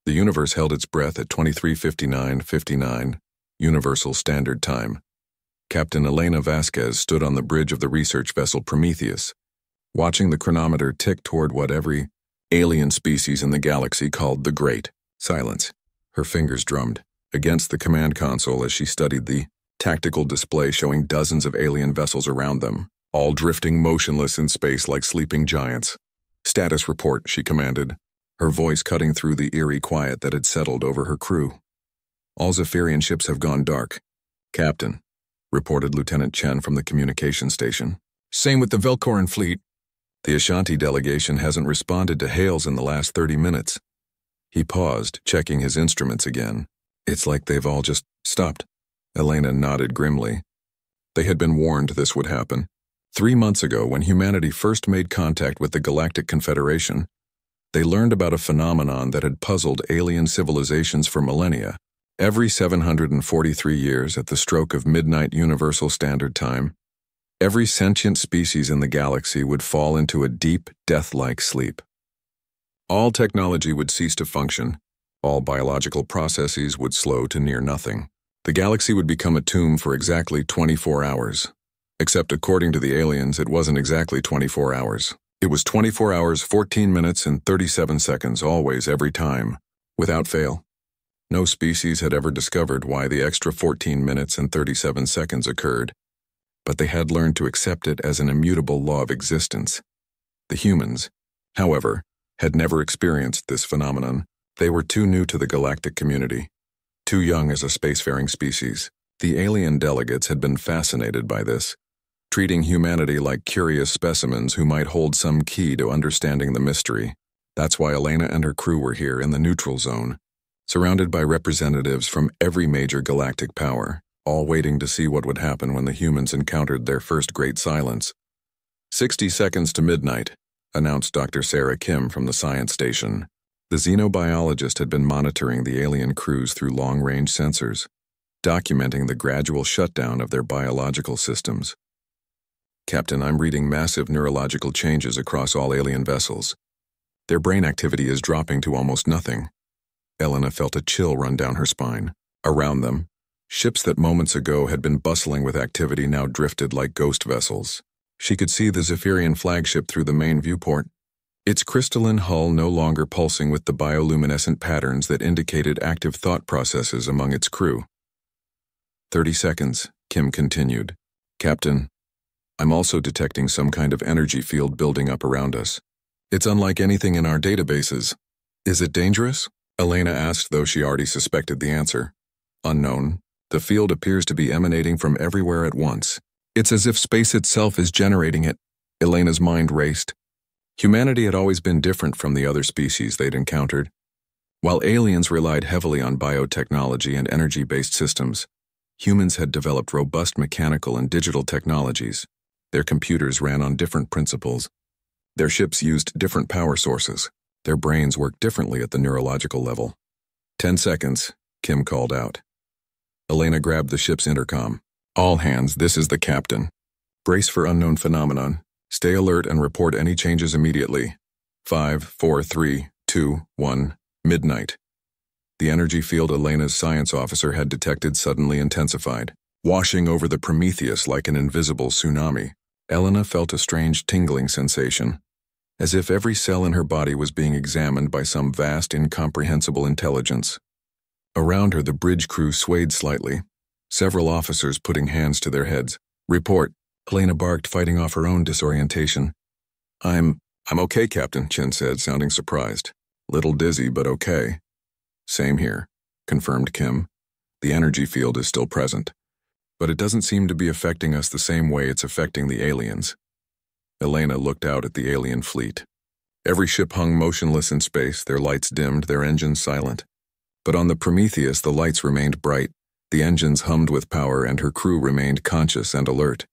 The universe held its breath at 23:59:59, Universal Standard Time. Captain Elena Vasquez stood on the bridge of the research vessel Prometheus, watching the chronometer tick toward what every alien species in the galaxy called the Great Silence. Her fingers drummed against the command console as she studied the tactical display showing dozens of alien vessels around them, all drifting motionless in space like sleeping giants. "Status report," she commanded, her voice cutting through the eerie quiet that had settled over her crew. "All Zephyrian ships have gone dark, Captain," reported Lieutenant Chen from the communication station. "Same with the Velcoran fleet. The Ashanti delegation hasn't responded to hails in the last 30 minutes. He paused, checking his instruments again. "It's like they've all just stopped." Elena nodded grimly. They had been warned this would happen. 3 months ago, when humanity first made contact with the Galactic Confederation, they learned about a phenomenon that had puzzled alien civilizations for millennia. Every 743 years, at the stroke of midnight Universal Standard Time, every sentient species in the galaxy would fall into a deep, death-like sleep. All technology would cease to function. All biological processes would slow to near nothing. The galaxy would become a tomb for exactly 24 hours. Except according to the aliens, it wasn't exactly 24 hours. It was 24 hours, 14 minutes, and 37 seconds, always, every time, without fail. No species had ever discovered why the extra 14 minutes and 37 seconds occurred, but they had learned to accept it as an immutable law of existence. The humans, however, had never experienced this phenomenon. They were too new to the galactic community, too young as a spacefaring species. The alien delegates had been fascinated by this, treating humanity like curious specimens who might hold some key to understanding the mystery. That's why Elena and her crew were here in the neutral zone, surrounded by representatives from every major galactic power, all waiting to see what would happen when the humans encountered their first great silence. 60 seconds to midnight, announced Dr. Sarah Kim from the science station. The xenobiologist had been monitoring the alien crews through long-range sensors, documenting the gradual shutdown of their biological systems. "Captain, I'm reading massive neurological changes across all alien vessels. Their brain activity is dropping to almost nothing." Elena felt a chill run down her spine. Around them, ships that moments ago had been bustling with activity now drifted like ghost vessels. She could see the Zephyrian flagship through the main viewport, its crystalline hull no longer pulsing with the bioluminescent patterns that indicated active thought processes among its crew. 30 seconds, Kim continued. "Captain, I'm also detecting some kind of energy field building up around us. It's unlike anything in our databases." "Is it dangerous?" Elena asked, though she already suspected the answer. "Unknown. The field appears to be emanating from everywhere at once. It's as if space itself is generating it." Elena's mind raced. Humanity had always been different from the other species they'd encountered. While aliens relied heavily on biotechnology and energy-based systems, humans had developed robust mechanical and digital technologies. Their computers ran on different principles. Their ships used different power sources. Their brains worked differently at the neurological level. 10 seconds, Kim called out. Elena grabbed the ship's intercom. "All hands, this is the captain. Brace for unknown phenomenon. Stay alert and report any changes immediately. 5, 4, 3, 2, 1, midnight." The energy field Elena's science officer had detected suddenly intensified, washing over the Prometheus like an invisible tsunami. Elena felt a strange tingling sensation, as if every cell in her body was being examined by some vast, incomprehensible intelligence. Around her, the bridge crew swayed slightly, several officers putting hands to their heads. "Report," Elena barked, fighting off her own disorientation. I'm okay, Captain," Chen said, sounding surprised. "Little dizzy, but okay." "Same here," confirmed Kim. "The energy field is still present, but it doesn't seem to be affecting us the same way it's affecting the aliens." Elena looked out at the alien fleet. Every ship hung motionless in space, their lights dimmed, their engines silent. But on the Prometheus, the lights remained bright, the engines hummed with power, and her crew remained conscious and alert.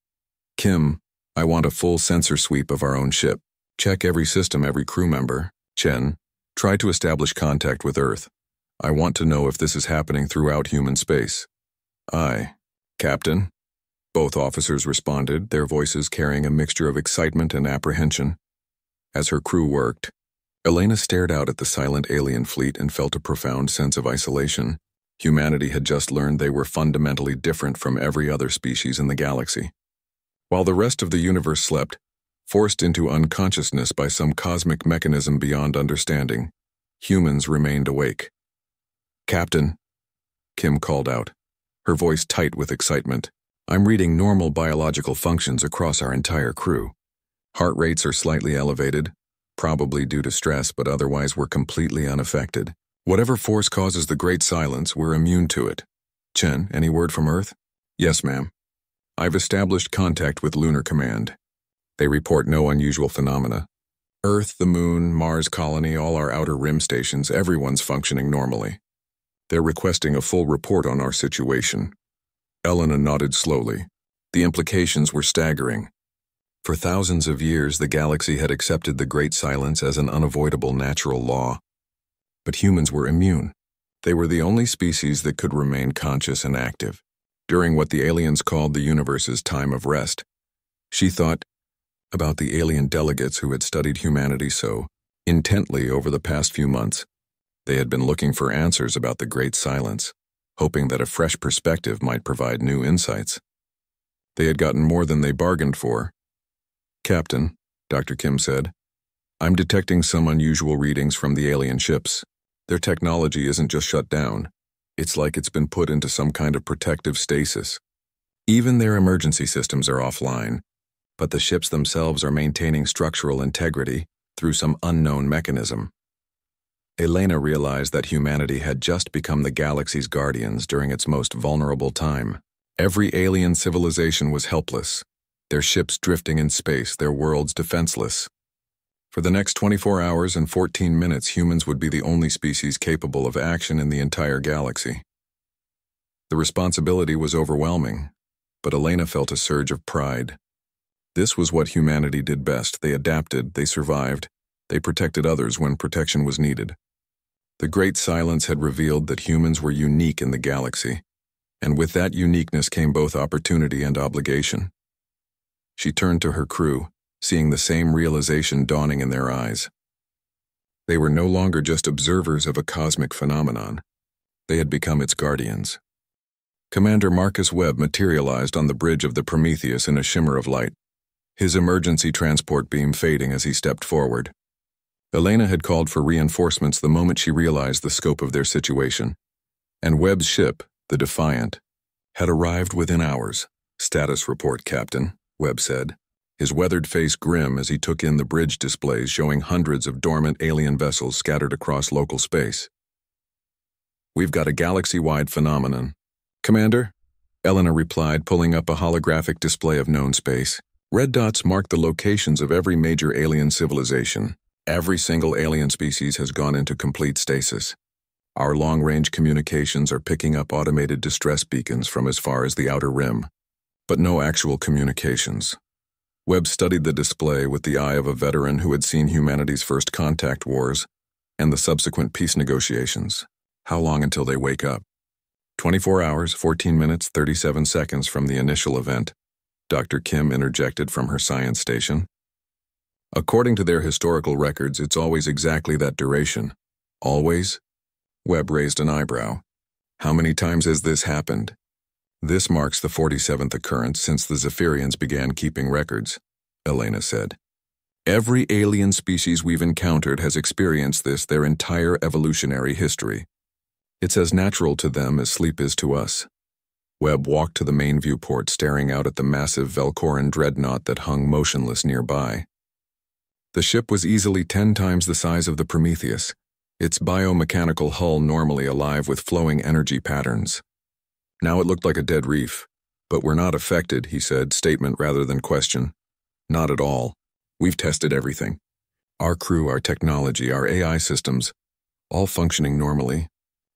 "Kim, I want a full sensor sweep of our own ship. Check every system, every crew member. Chen, try to establish contact with Earth. I want to know if this is happening throughout human space." "Aye, Captain." Both officers responded, their voices carrying a mixture of excitement and apprehension. As her crew worked, Elena stared out at the silent alien fleet and felt a profound sense of isolation. Humanity had just learned they were fundamentally different from every other species in the galaxy. While the rest of the universe slept, forced into unconsciousness by some cosmic mechanism beyond understanding, humans remained awake. "Captain," Kim called out, her voice tight with excitement, "I'm reading normal biological functions across our entire crew. Heart rates are slightly elevated, probably due to stress, but otherwise we're completely unaffected. Whatever force causes the Great Silence, we're immune to it. Chen, any word from Earth?" "Yes, ma'am. I've established contact with Lunar Command. They report no unusual phenomena. Earth, the Moon, Mars Colony, all our outer rim stations, everyone's functioning normally. They're requesting a full report on our situation." Elena nodded slowly. The implications were staggering. For thousands of years, the galaxy had accepted the Great Silence as an unavoidable natural law. But humans were immune. They were the only species that could remain conscious and active during what the aliens called the universe's time of rest. She thought about the alien delegates who had studied humanity so intently over the past few months. They had been looking for answers about the Great Silence, hoping that a fresh perspective might provide new insights. They had gotten more than they bargained for. "Captain," Dr. Kim said, "I'm detecting some unusual readings from the alien ships. Their technology isn't just shut down. It's like it's been put into some kind of protective stasis. Even their emergency systems are offline, but the ships themselves are maintaining structural integrity through some unknown mechanism." Elena realized that humanity had just become the galaxy's guardians during its most vulnerable time. Every alien civilization was helpless, their ships drifting in space, their worlds defenseless. For the next 24 hours and 14 minutes, humans would be the only species capable of action in the entire galaxy. The responsibility was overwhelming, but Elena felt a surge of pride. This was what humanity did best. They adapted, they survived, they protected others when protection was needed. The Great Silence had revealed that humans were unique in the galaxy, and with that uniqueness came both opportunity and obligation. She turned to her crew, seeing the same realization dawning in their eyes. They were no longer just observers of a cosmic phenomenon. They had become its guardians. Commander Marcus Webb materialized on the bridge of the Prometheus in a shimmer of light, his emergency transport beam fading as he stepped forward. Elena had called for reinforcements the moment she realized the scope of their situation, and Webb's ship, the Defiant, had arrived within hours. "Status report, Captain," Webb said, his weathered face grim as he took in the bridge displays showing hundreds of dormant alien vessels scattered across local space. "We've got a galaxy-wide phenomenon." "Commander," Elena replied, pulling up a holographic display of known space. Red dots mark the locations of every major alien civilization. Every single alien species has gone into complete stasis. Our long-range communications are picking up automated distress beacons from as far as the outer rim, but no actual communications. Webb studied the display with the eye of a veteran who had seen humanity's first contact wars and the subsequent peace negotiations. "How long until they wake up?" 24 hours, 14 minutes, 37 seconds from the initial event," Dr. Kim interjected from her science station. "According to their historical records, it's always exactly that duration." "Always?" Webb raised an eyebrow. "How many times has this happened?" "This marks the 47th occurrence since the Zephyrians began keeping records," Elena said. "Every alien species we've encountered has experienced this their entire evolutionary history. It's as natural to them as sleep is to us." Webb walked to the main viewport, staring out at the massive Velcoran dreadnought that hung motionless nearby. The ship was easily 10 times the size of the Prometheus, its biomechanical hull normally alive with flowing energy patterns. Now it looked like a dead reef. "But we're not affected," he said, statement rather than question. "Not at all. We've tested everything. Our crew, our technology, our AI systems, all functioning normally.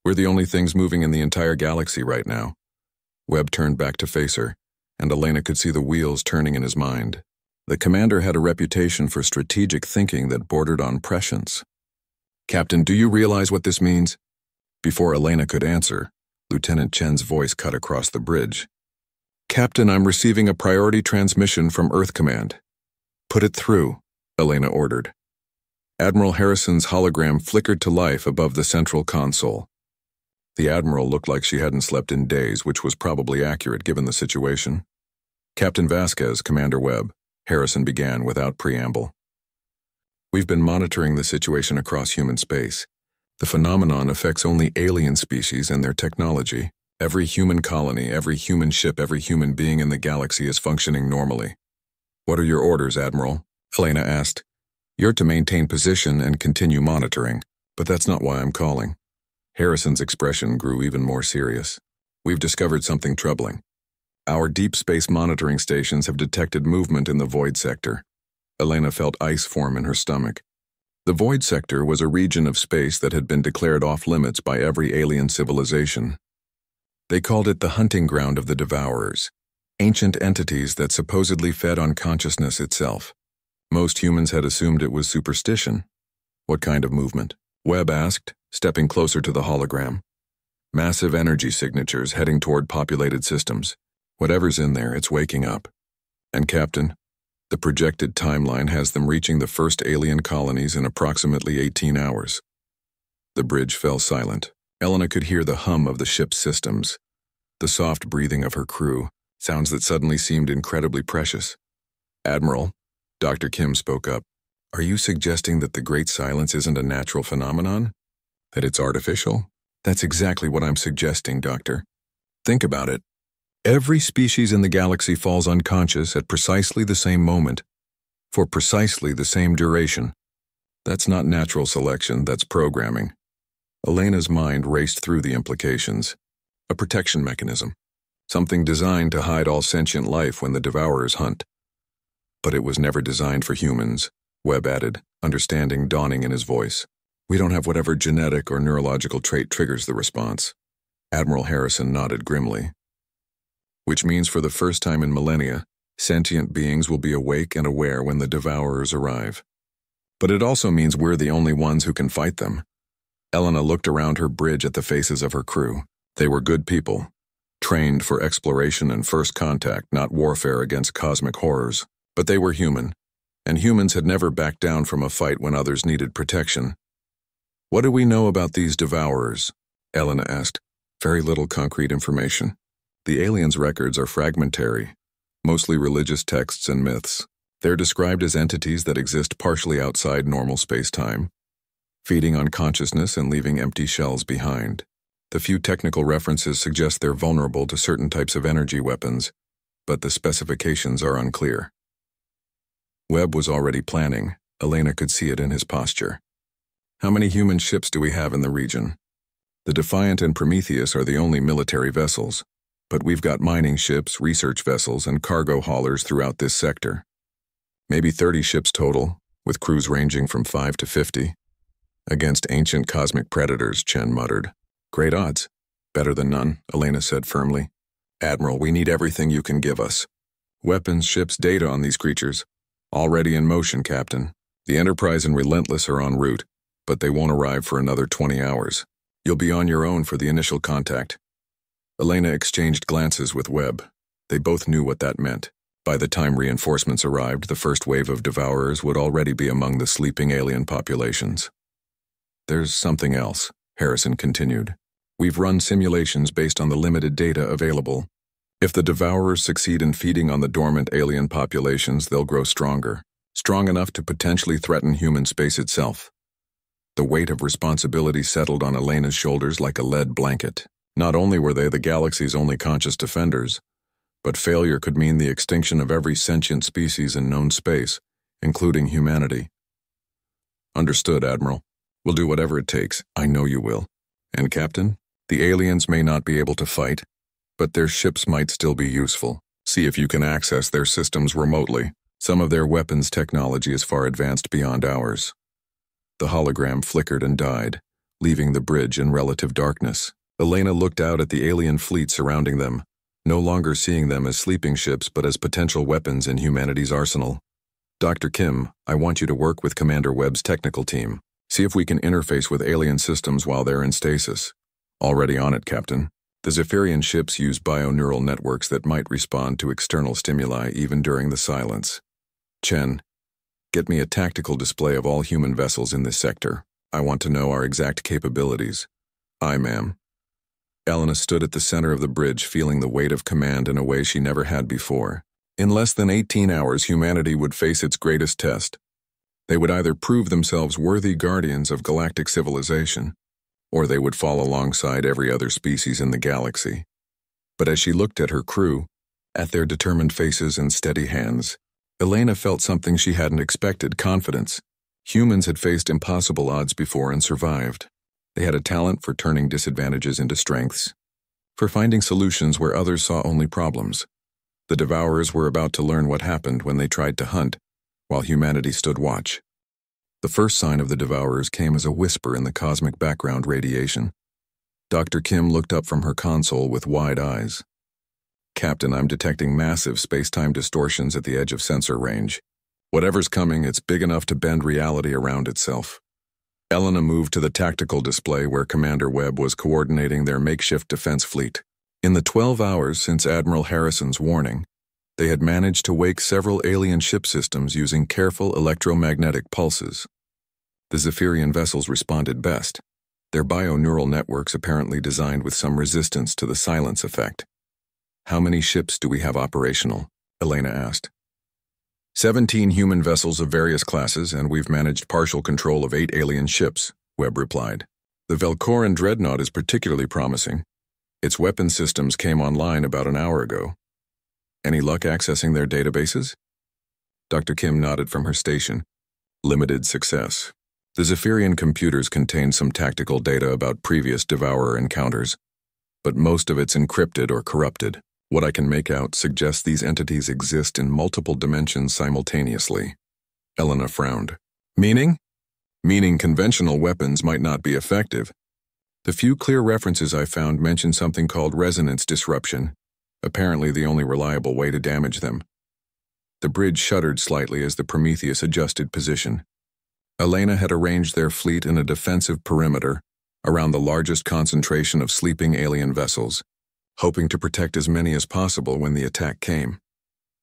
We're the only things moving in the entire galaxy right now." Webb turned back to face her, and Elena could see the wheels turning in his mind. The commander had a reputation for strategic thinking that bordered on prescience. "Captain, do you realize what this means?" Before Elena could answer, Lieutenant Chen's voice cut across the bridge. "Captain, I'm receiving a priority transmission from Earth Command." "Put it through," Elena ordered. Admiral Harrison's hologram flickered to life above the central console. The Admiral looked like she hadn't slept in days, which was probably accurate given the situation. Captain Vasquez, Commander Webb, Harrison began without preamble. We've been monitoring the situation across human space. The phenomenon affects only alien species and their technology. Every human colony, every human ship, every human being in the galaxy is functioning normally. What are your orders, Admiral? Elena asked. You're to maintain position and continue monitoring, but that's not why I'm calling. Harrison's expression grew even more serious. We've discovered something troubling. Our deep space monitoring stations have detected movement in the void sector. Elena felt ice form in her stomach. The void sector was a region of space that had been declared off-limits by every alien civilization. They called it the hunting ground of the Devourers, ancient entities that supposedly fed on consciousness itself. Most humans had assumed it was superstition. What kind of movement? Webb asked, stepping closer to the hologram. Massive energy signatures heading toward populated systems. Whatever's in there, it's waking up. And Captain, the projected timeline has them reaching the first alien colonies in approximately 18 hours. The bridge fell silent. Elena could hear the hum of the ship's systems, the soft breathing of her crew, sounds that suddenly seemed incredibly precious. Admiral, Dr. Kim spoke up, are you suggesting that the Great Silence isn't a natural phenomenon? That it's artificial? That's exactly what I'm suggesting, Doctor. Think about it. Every species in the galaxy falls unconscious at precisely the same moment, for precisely the same duration. That's not natural selection, that's programming. Elena's mind raced through the implications. A protection mechanism. Something designed to hide all sentient life when the Devourers hunt. But it was never designed for humans, Webb added, understanding dawning in his voice. We don't have whatever genetic or neurological trait triggers the response. Admiral Harrison nodded grimly. Which means for the first time in millennia, sentient beings will be awake and aware when the Devourers arrive. But it also means we're the only ones who can fight them. Elena looked around her bridge at the faces of her crew. They were good people, trained for exploration and first contact, not warfare against cosmic horrors. But they were human, and humans had never backed down from a fight when others needed protection. What do we know about these Devourers? Elena asked. Very little concrete information. The aliens' records are fragmentary, mostly religious texts and myths. They're described as entities that exist partially outside normal space-time, feeding on consciousness and leaving empty shells behind. The few technical references suggest they're vulnerable to certain types of energy weapons, but the specifications are unclear. Webb was already planning. Elena could see it in his posture. How many human ships do we have in the region? The Defiant and Prometheus are the only military vessels, but we've got mining ships, research vessels, and cargo haulers throughout this sector. Maybe 30 ships total, with crews ranging from 5 to 50. Against ancient cosmic predators, Chen muttered. Great odds. Better than none, Elena said firmly. Admiral, we need everything you can give us. Weapons, ships, data on these creatures. Already in motion, Captain. The Enterprise and Relentless are en route, but they won't arrive for another 20 hours. You'll be on your own for the initial contact. Elena exchanged glances with Webb. They both knew what that meant. By the time reinforcements arrived, the first wave of Devourers would already be among the sleeping alien populations. There's something else, Harrison continued. We've run simulations based on the limited data available. If the Devourers succeed in feeding on the dormant alien populations, they'll grow stronger, strong enough to potentially threaten human space itself. The weight of responsibility settled on Elena's shoulders like a lead blanket. Not only were they the galaxy's only conscious defenders, but failure could mean the extinction of every sentient species in known space, including humanity. Understood, Admiral. We'll do whatever it takes. I know you will. And Captain, the aliens may not be able to fight, but their ships might still be useful. See if you can access their systems remotely. Some of their weapons technology is far advanced beyond ours. The hologram flickered and died, leaving the bridge in relative darkness. Elena looked out at the alien fleet surrounding them, no longer seeing them as sleeping ships but as potential weapons in humanity's arsenal. Dr. Kim, I want you to work with Commander Webb's technical team. See if we can interface with alien systems while they're in stasis. Already on it, Captain. The Zephyrian ships use bioneural networks that might respond to external stimuli even during the silence. Chen, Get me a tactical display of all human vessels in this sector. I want to know our exact capabilities. Aye, ma'am. Elena stood at the center of the bridge, feeling the weight of command in a way she never had before. In less than 18 hours, humanity would face its greatest test. They would either prove themselves worthy guardians of galactic civilization, or they would fall alongside every other species in the galaxy. But as she looked at her crew, at their determined faces and steady hands, Elena felt something she hadn't expected: confidence. Humans had faced impossible odds before and survived. They had a talent for turning disadvantages into strengths, for finding solutions where others saw only problems. The Devourers were about to learn what happened when they tried to hunt, while humanity stood watch. The first sign of the Devourers came as a whisper in the cosmic background radiation. Dr. Kim looked up from her console with wide eyes. Captain, I'm detecting massive space-time distortions at the edge of sensor range. Whatever's coming, it's big enough to bend reality around itself. Elena moved to the tactical display where Commander Webb was coordinating their makeshift defense fleet. In the 12 hours since Admiral Harrison's warning, they had managed to wake several alien ship systems using careful electromagnetic pulses. The Zephyrian vessels responded best, their bio-neural networks apparently designed with some resistance to the silence effect. How many ships do we have operational? Elena asked. 17 human vessels of various classes, and we've managed partial control of 8 alien ships, Webb replied. The Velcoran dreadnought is particularly promising. Its weapon systems came online about an hour ago. Any luck accessing their databases? Dr. Kim nodded from her station. Limited success. The Zephyrian computers contain some tactical data about previous Devourer encounters, but most of it's encrypted or corrupted. What I can make out suggests these entities exist in multiple dimensions simultaneously. Elena frowned. Meaning? Meaning conventional weapons might not be effective. The few clear references I found mention something called resonance disruption, apparently the only reliable way to damage them. The bridge shuddered slightly as the Prometheus adjusted position. Elena had arranged their fleet in a defensive perimeter around the largest concentration of sleeping alien vessels, hoping to protect as many as possible when the attack came.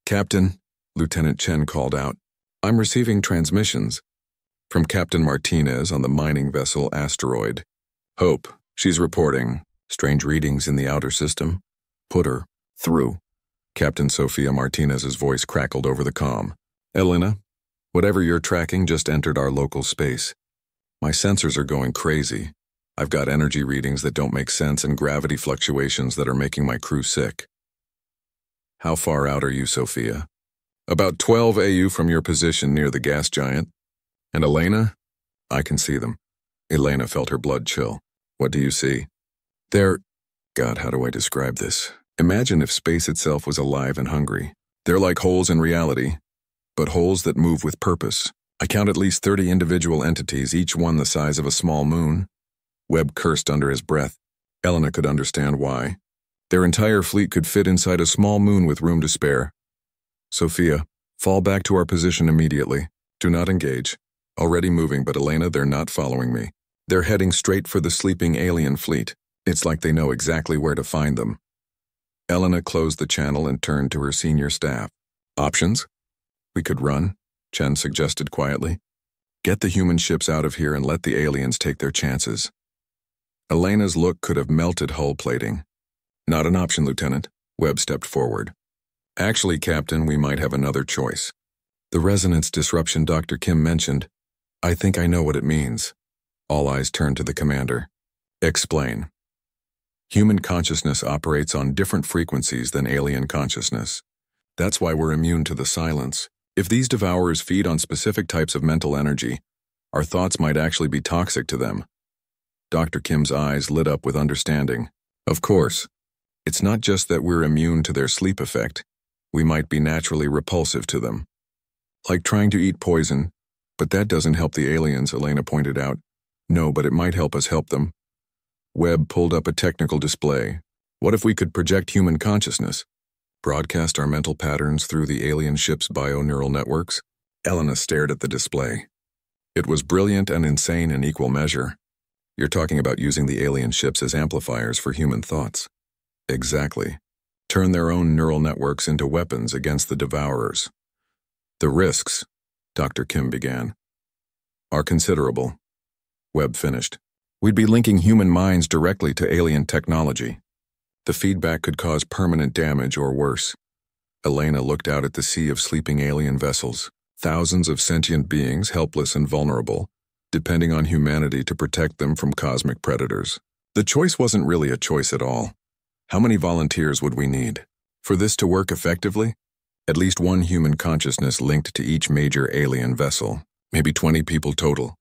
Captain, Lieutenant Chen called out, I'm receiving transmissions from Captain Martinez on the mining vessel Asteroid. Hope, she's reporting strange readings in the outer system. Put her through. Captain Sofia Martinez's voice crackled over the comm. Elena, whatever you're tracking just entered our local space. My sensors are going crazy. I've got energy readings that don't make sense and gravity fluctuations that are making my crew sick. How far out are you, Sophia? About 12 AU from your position near the gas giant. And Elena? I can see them. Elena felt her blood chill. What do you see? God, how do I describe this? Imagine if space itself was alive and hungry. They're like holes in reality, but holes that move with purpose. I count at least 30 individual entities, each one the size of a small moon. Webb cursed under his breath. Elena could understand why. Their entire fleet could fit inside a small moon with room to spare. Sophia, fall back to our position immediately. Do not engage. Already moving, but Elena, they're not following me. They're heading straight for the sleeping alien fleet. It's like they know exactly where to find them. Elena closed the channel and turned to her senior staff. Options? We could run, Chen suggested quietly. Get the human ships out of here and let the aliens take their chances. Elena's look could have melted hull plating. Not an option, Lieutenant. Webb stepped forward. Actually, Captain, we might have another choice. The resonance disruption Dr. Kim mentioned. I think I know what it means. All eyes turned to the commander. Explain. Human consciousness operates on different frequencies than alien consciousness. That's why we're immune to the silence. If these devourers feed on specific types of mental energy, our thoughts might actually be toxic to them. Dr. Kim's eyes lit up with understanding. Of course, it's not just that we're immune to their sleep effect. We might be naturally repulsive to them. Like trying to eat poison, but that doesn't help the aliens, Elena pointed out. No, but it might help us help them. Webb pulled up a technical display. What if we could project human consciousness? Broadcast our mental patterns through the alien ship's bio-neural networks? Elena stared at the display. It was brilliant and insane in equal measure. You're talking about using the alien ships as amplifiers for human thoughts. Exactly. Turn their own neural networks into weapons against the Devourers. The risks. Dr. Kim began. Are considerable. Webb finished. We'd be linking human minds directly to alien technology. The feedback could cause permanent damage or worse. Elena looked out at the sea of sleeping alien vessels, thousands of sentient beings helpless and vulnerable, depending on humanity to protect them from cosmic predators. The choice wasn't really a choice at all. How many volunteers would we need? For this to work effectively? At least one human consciousness linked to each major alien vessel, maybe 20 people total.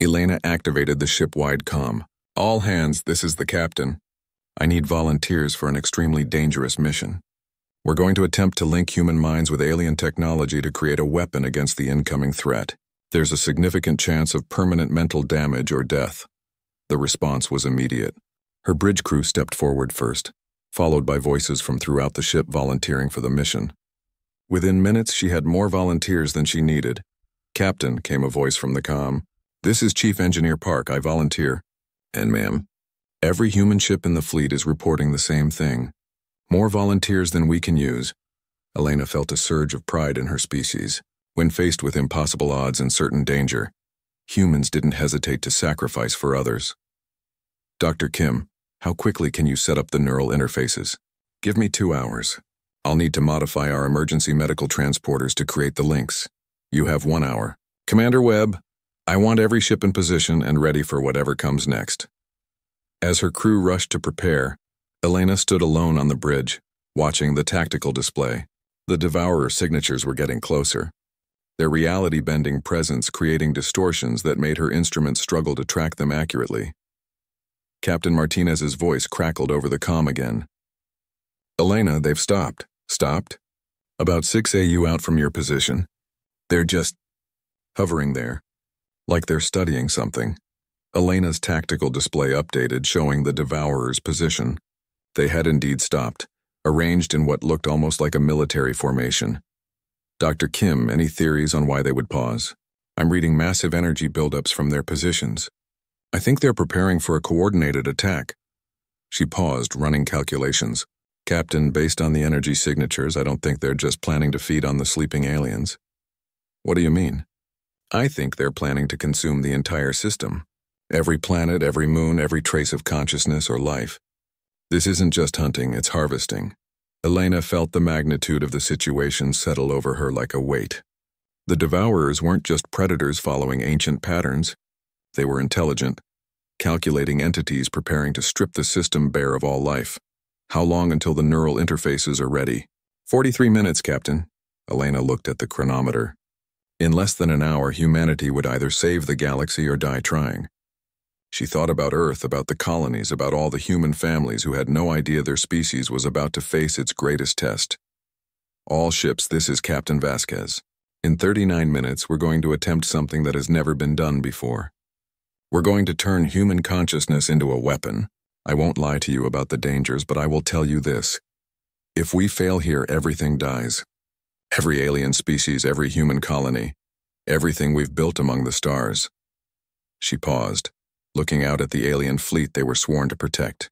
Elena activated the ship-wide comm. All hands, this is the captain. I need volunteers for an extremely dangerous mission. We're going to attempt to link human minds with alien technology to create a weapon against the incoming threat. There's a significant chance of permanent mental damage or death. The response was immediate. Her bridge crew stepped forward first, followed by voices from throughout the ship volunteering for the mission. Within minutes, she had more volunteers than she needed. Captain, came a voice from the comm. This is Chief Engineer Park, I volunteer. And ma'am, every human ship in the fleet is reporting the same thing. More volunteers than we can use. Elena felt a surge of pride in her species. When faced with impossible odds and certain danger, humans didn't hesitate to sacrifice for others. Dr. Kim, how quickly can you set up the neural interfaces? Give me 2 hours. I'll need to modify our emergency medical transporters to create the links. You have 1 hour. Commander Webb, I want every ship in position and ready for whatever comes next. As her crew rushed to prepare, Elena stood alone on the bridge, watching the tactical display. The Devourer signatures were getting closer, their reality-bending presence creating distortions that made her instruments struggle to track them accurately. Captain Martinez's voice crackled over the comm again. Elena, they've stopped. Stopped? About 6 AU out from your position. They're just hovering there, like they're studying something. Elena's tactical display updated, showing the Devourer's position. They had indeed stopped, arranged in what looked almost like a military formation. Dr. Kim, any theories on why they would pause? I'm reading massive energy buildups from their positions. I think they're preparing for a coordinated attack. She paused, running calculations. Captain, based on the energy signatures, I don't think they're just planning to feed on the sleeping aliens. What do you mean? I think they're planning to consume the entire system. Every planet, every moon, every trace of consciousness or life. This isn't just hunting, it's harvesting. Elena felt the magnitude of the situation settle over her like a weight. The Devourers weren't just predators following ancient patterns. They were intelligent, calculating entities preparing to strip the system bare of all life. How long until the neural interfaces are ready? 43 minutes, Captain. Elena looked at the chronometer. In less than an hour, humanity would either save the galaxy or die trying. She thought about Earth, about the colonies, about all the human families who had no idea their species was about to face its greatest test. All ships, this is Captain Vasquez. In 39 minutes, we're going to attempt something that has never been done before. We're going to turn human consciousness into a weapon. I won't lie to you about the dangers, but I will tell you this. If we fail here, everything dies. Every alien species, every human colony, everything we've built among the stars. She paused, looking out at the alien fleet they were sworn to protect.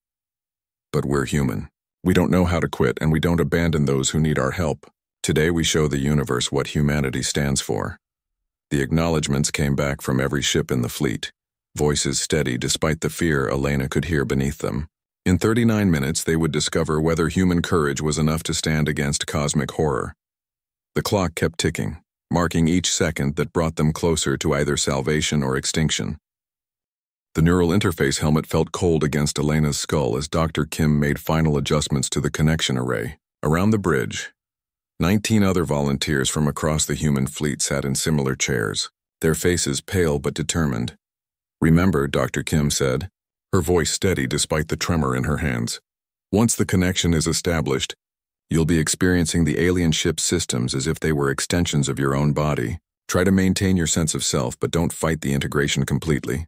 But we're human. We don't know how to quit, and we don't abandon those who need our help. Today we show the universe what humanity stands for. The acknowledgements came back from every ship in the fleet, voices steady despite the fear Elena could hear beneath them. In 39 minutes they would discover whether human courage was enough to stand against cosmic horror. The clock kept ticking, marking each second that brought them closer to either salvation or extinction. The neural interface helmet felt cold against Elena's skull as Dr. Kim made final adjustments to the connection array. Around the bridge, 19 other volunteers from across the human fleet sat in similar chairs, their faces pale but determined. Remember, Dr. Kim said, her voice steady despite the tremor in her hands. Once the connection is established, you'll be experiencing the alien ship's systems as if they were extensions of your own body. Try to maintain your sense of self, but don't fight the integration completely.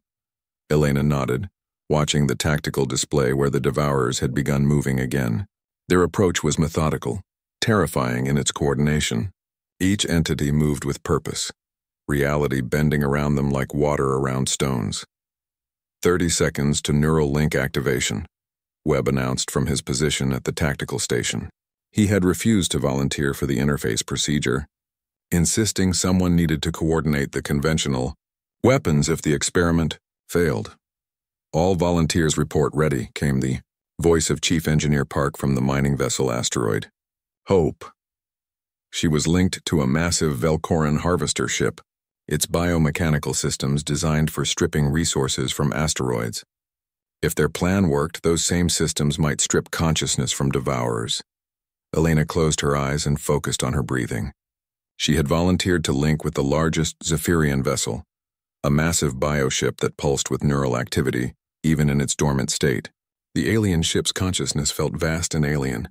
Elena nodded, watching the tactical display where the Devourers had begun moving again. Their approach was methodical, terrifying in its coordination. Each entity moved with purpose, reality bending around them like water around stones. 30 seconds to neural link activation, Webb announced from his position at the tactical station. He had refused to volunteer for the interface procedure. insisting someone needed to coordinate the conventional weapons if the experiment failed. "All volunteers report ready," came the voice of Chief Engineer Park from the mining vessel asteroid. Hope. She was linked to a massive Velcoran harvester ship, its biomechanical systems designed for stripping resources from asteroids. If their plan worked, those same systems might strip consciousness from devourers. Elena closed her eyes and focused on her breathing. She had volunteered to link with the largest Zephyrian vessel, a massive bioship that pulsed with neural activity, even in its dormant state. The alien ship's consciousness felt vast and alien,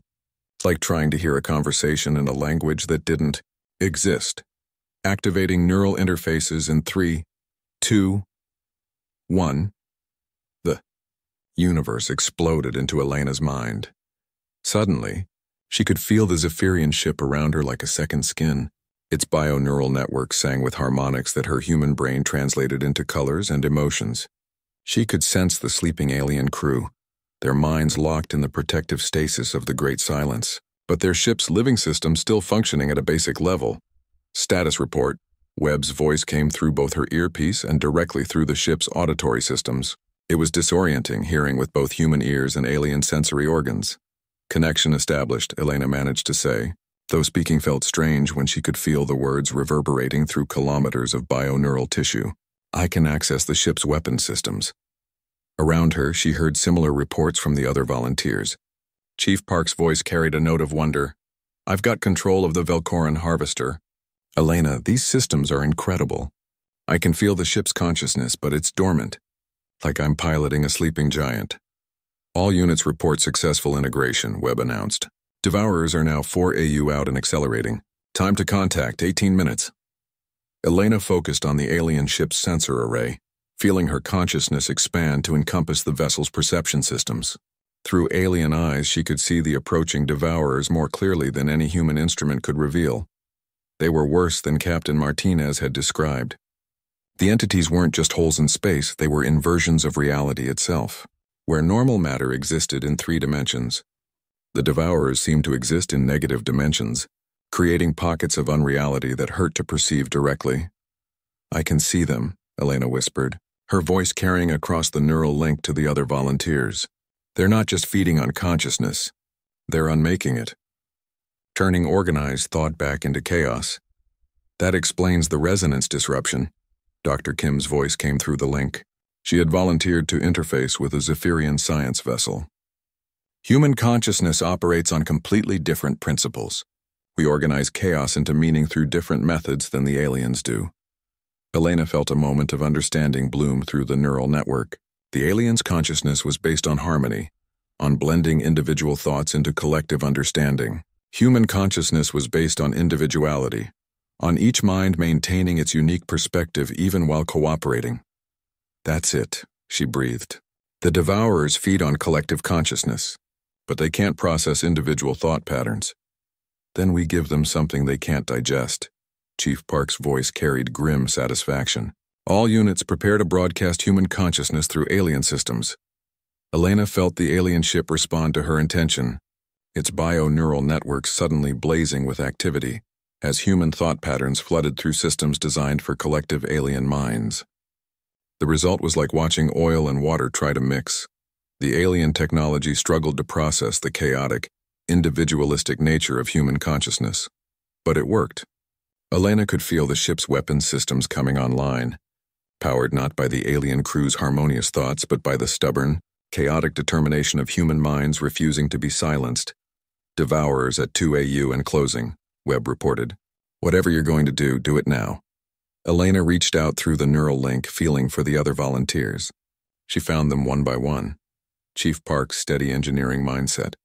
like trying to hear a conversation in a language that didn't exist. Activating neural interfaces in 3, 2, 1. The universe exploded into Elena's mind. Suddenly, she could feel the Zephyrian ship around her like a second skin. Its bio-neural network sang with harmonics that her human brain translated into colors and emotions. She could sense the sleeping alien crew, their minds locked in the protective stasis of the Great Silence, but their ship's living system still functioning at a basic level. "Status report." Webb's voice came through both her earpiece and directly through the ship's auditory systems. It was disorienting, hearing with both human ears and alien sensory organs. "Connection established," Elena managed to say, though speaking felt strange when she could feel the words reverberating through kilometers of bio-neural tissue. "I can access the ship's weapon systems." Around her, she heard similar reports from the other volunteers. Chief Park's voice carried a note of wonder. "I've got control of the Velcoran harvester. Elena, these systems are incredible. I can feel the ship's consciousness, but it's dormant, like I'm piloting a sleeping giant." "All units report successful integration," Webb announced. "Devourers are now 4 AU out and accelerating. Time to contact, 18 minutes. Elena focused on the alien ship's sensor array, feeling her consciousness expand to encompass the vessel's perception systems. Through alien eyes, she could see the approaching devourers more clearly than any human instrument could reveal. They were worse than Captain Martinez had described. The entities weren't just holes in space, they were inversions of reality itself. Where normal matter existed in 3 dimensions, the devourers seemed to exist in negative dimensions, creating pockets of unreality that hurt to perceive directly. "I can see them," Elena whispered, her voice carrying across the neural link to the other volunteers. "They're not just feeding on consciousness, they're unmaking it, turning organized thought back into chaos. That explains the resonance disruption." Dr. Kim's voice came through the link. She had volunteered to interface with a Zephyrian science vessel. "Human consciousness operates on completely different principles. We organize chaos into meaning through different methods than the aliens do." Elena felt a moment of understanding bloom through the neural network. The aliens' consciousness was based on harmony, on blending individual thoughts into collective understanding. Human consciousness was based on individuality, on each mind maintaining its unique perspective even while cooperating. "That's it," she breathed. "The devourers feed on collective consciousness, but they can't process individual thought patterns. Then we give them something they can't digest." Chief Park's voice carried grim satisfaction. "All units prepare to broadcast human consciousness through alien systems." Elena felt the alien ship respond to her intention, its bio-neural networks suddenly blazing with activity, as human thought patterns flooded through systems designed for collective alien minds. The result was like watching oil and water try to mix. The alien technology struggled to process the chaotic, individualistic nature of human consciousness. But it worked. Elena could feel the ship's weapons systems coming online, powered not by the alien crew's harmonious thoughts but by the stubborn, chaotic determination of human minds refusing to be silenced. "Devourers at 2 AU and closing," Webb reported. "Whatever you're going to do, do it now." Elena reached out through the neural link, feeling for the other volunteers. She found them one by one. Chief Park's steady engineering mindset,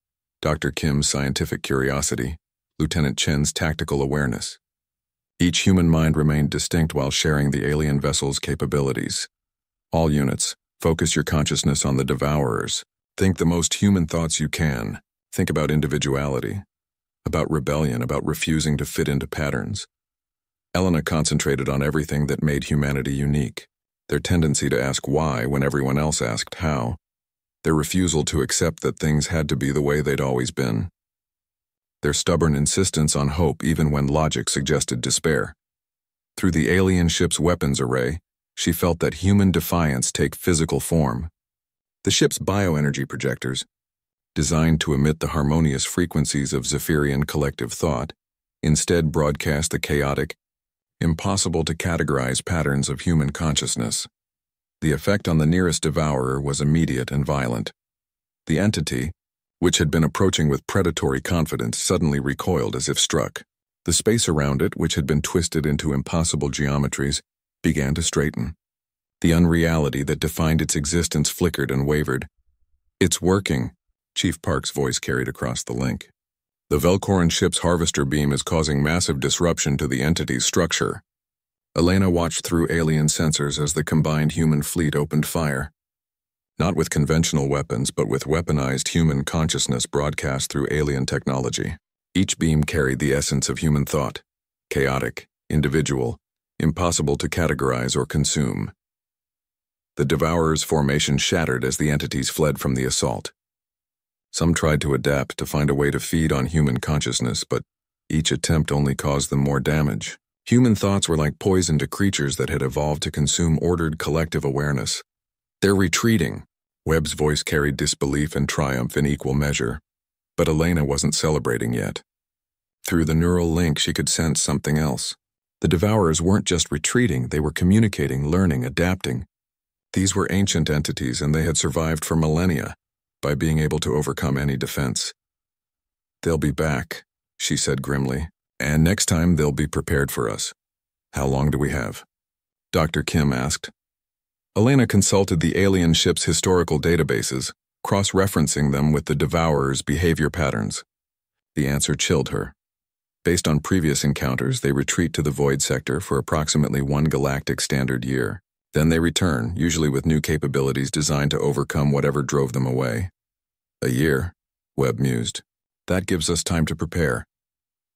Dr. Kim's scientific curiosity, Lieutenant Chen's tactical awareness. Each human mind remained distinct while sharing the alien vessel's capabilities. "All units, focus your consciousness on the devourers. Think the most human thoughts you can. Think about individuality, about rebellion, about refusing to fit into patterns." Elena concentrated on everything that made humanity unique. Their tendency to ask why when everyone else asked how. Their refusal to accept that things had to be the way they'd always been. their stubborn insistence on hope even when logic suggested despair. Through the alien ship's weapons array, she felt that human defiance take physical form. The ship's bioenergy projectors, designed to emit the harmonious frequencies of Zephyrian collective thought, instead broadcast the chaotic, impossible to categorize patterns of human consciousness. The effect on the nearest devourer was immediate and violent. The entity, which had been approaching with predatory confidence, suddenly recoiled as if struck. The space around it, which had been twisted into impossible geometries, began to straighten. The unreality that defined its existence flickered and wavered. "It's working," Chief Park's voice carried across the link. "The Velcoran ship's harvester beam is causing massive disruption to the entity's structure." Elena watched through alien sensors as the combined human fleet opened fire. Not with conventional weapons, but with weaponized human consciousness broadcast through alien technology. Each beam carried the essence of human thought: chaotic, individual, impossible to categorize or consume. The Devourer's formation shattered as the entities fled from the assault. Some tried to adapt to find a way to feed on human consciousness, but each attempt only caused them more damage. Human thoughts were like poison to creatures that had evolved to consume ordered collective awareness. "They're retreating." Webb's voice carried disbelief and triumph in equal measure, but Elena wasn't celebrating yet. Through the neural link, she could sense something else. The Devourers weren't just retreating, they were communicating, learning, adapting. These were ancient entities, and they had survived for millennia by being able to overcome any defense. "They'll be back," she said grimly, "and next time they'll be prepared for us." "How long do we have?" Dr. Kim asked. Elena consulted the alien ship's historical databases, cross-referencing them with the Devourer's behavior patterns. The answer chilled her. Based on previous encounters, they retreat to the Void Sector for approximately 1 galactic standard year. Then they return, usually with new capabilities designed to overcome whatever drove them away. "A year," Webb mused. "That gives us time to prepare."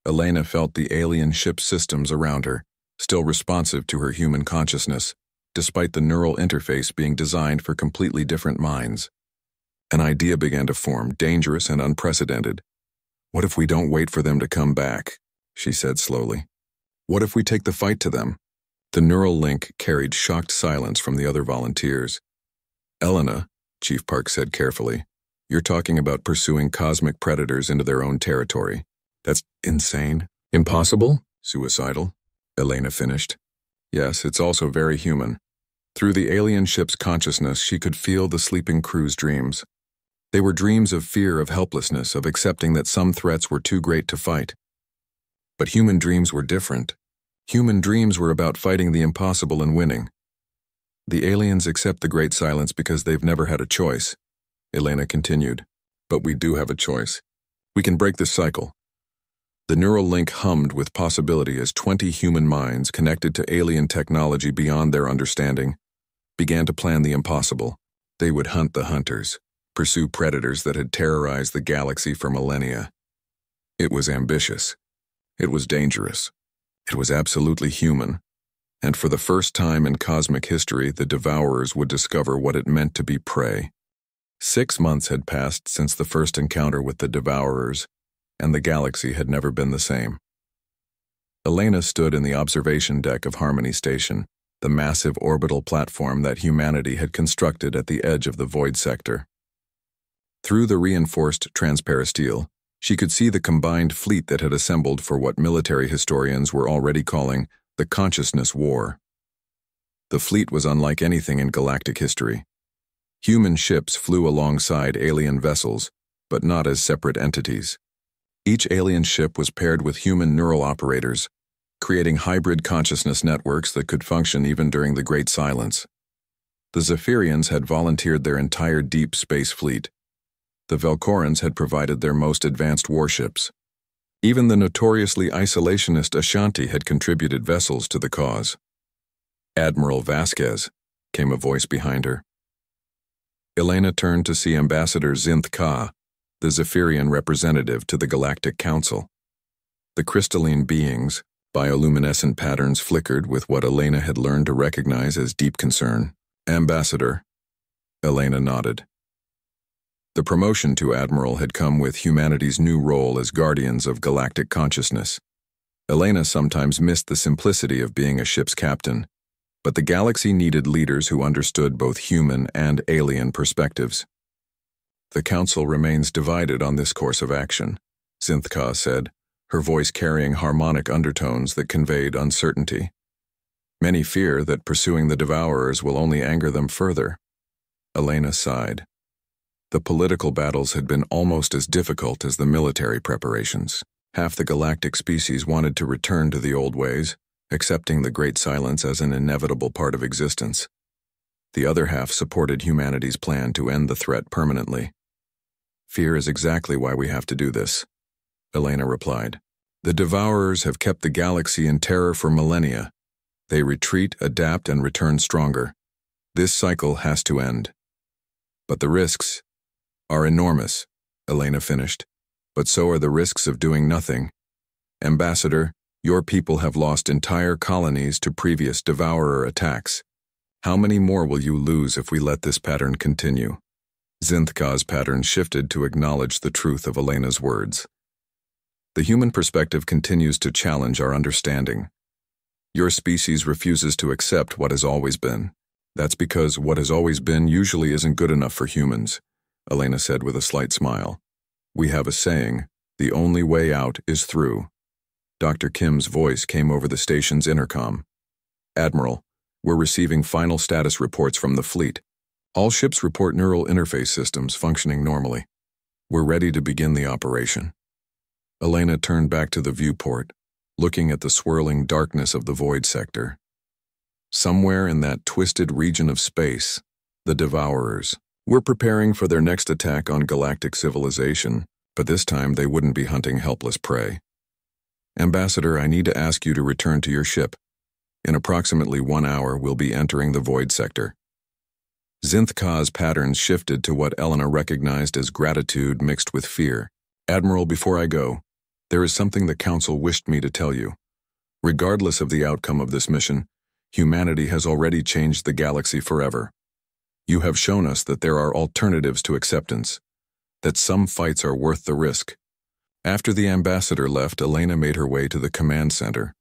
Elena felt the alien ship systems around her, still responsive to her human consciousness, despite the neural interface being designed for completely different minds. An idea began to form, dangerous and unprecedented. "What if we don't wait for them to come back?" she said slowly. "What if we take the fight to them?" The neural link carried shocked silence from the other volunteers. "Elena," Chief Park said carefully, "you're talking about pursuing cosmic predators into their own territory. That's insane. Impossible? Suicidal?" Elena finished. "Yes, it's also very human." Through the alien ship's consciousness, she could feel the sleeping crew's dreams. They were dreams of fear, of helplessness, of accepting that some threats were too great to fight. But human dreams were different. Human dreams were about fighting the impossible and winning. "The aliens accept the Great Silence because they've never had a choice," Elena continued. "But we do have a choice. We can break this cycle." The neural link hummed with possibility as 20 human minds connected to alien technology beyond their understanding began to plan the impossible. They would hunt the hunters, pursue predators that had terrorized the galaxy for millennia. It was ambitious. It was dangerous. It was absolutely human. And for the first time in cosmic history, the Devourers would discover what it meant to be prey. 6 months had passed since the first encounter with the Devourers, and the galaxy had never been the same. Elena stood in the observation deck of Harmony Station, the massive orbital platform that humanity had constructed at the edge of the Void Sector. Through the reinforced transperistyle, she could see the combined fleet that had assembled for what military historians were already calling the Consciousness War. The fleet was unlike anything in galactic history. Human ships flew alongside alien vessels, but not as separate entities. Each alien ship was paired with human neural operators, creating hybrid consciousness networks that could function even during the Great Silence. The Zephyrians had volunteered their entire deep space fleet. The Velcorans had provided their most advanced warships. Even the notoriously isolationist Ashanti had contributed vessels to the cause. "Admiral Vasquez," came a voice behind her. Elena turned to see Ambassador Zinth Ka, the Zephyrian representative to the Galactic Council. The crystalline beings, bioluminescent patterns flickered with what Elena had learned to recognize as deep concern. "Ambassador." Elena nodded. The promotion to Admiral had come with humanity's new role as guardians of galactic consciousness. Elena sometimes missed the simplicity of being a ship's captain, but the galaxy needed leaders who understood both human and alien perspectives. The Council remains divided on this course of action, Synthka said, her voice carrying harmonic undertones that conveyed uncertainty. Many fear that pursuing the Devourers will only anger them further. Elena sighed. The political battles had been almost as difficult as the military preparations. Half the galactic species wanted to return to the old ways, accepting the Great Silence as an inevitable part of existence. The other half supported humanity's plan to end the threat permanently. Fear is exactly why we have to do this, Elena replied. The Devourers have kept the galaxy in terror for millennia. They retreat, adapt, and return stronger. This cycle has to end. But the risks are enormous, Elena finished. But so are the risks of doing nothing. Ambassador, your people have lost entire colonies to previous Devourer attacks. How many more will you lose if we let this pattern continue? Zinthka's pattern shifted to acknowledge the truth of Elena's words. The human perspective continues to challenge our understanding. Your species refuses to accept what has always been. That's because what has always been usually isn't good enough for humans, Elena said with a slight smile. We have a saying, the only way out is through. Dr. Kim's voice came over the station's intercom. Admiral, we're receiving final status reports from the fleet. All ships report neural interface systems functioning normally. We're ready to begin the operation. Elena turned back to the viewport, looking at the swirling darkness of the void sector. Somewhere in that twisted region of space, the Devourers were preparing for their next attack on galactic civilization, but this time they wouldn't be hunting helpless prey. Ambassador, I need to ask you to return to your ship. In approximately 1 hour, we'll be entering the void sector. Zinthka's patterns shifted to what Elena recognized as gratitude mixed with fear. Admiral, before I go, there is something the Council wished me to tell you. Regardless of the outcome of this mission, humanity has already changed the galaxy forever. You have shown us that there are alternatives to acceptance, that some fights are worth the risk. After the ambassador left, Elena made her way to the command center.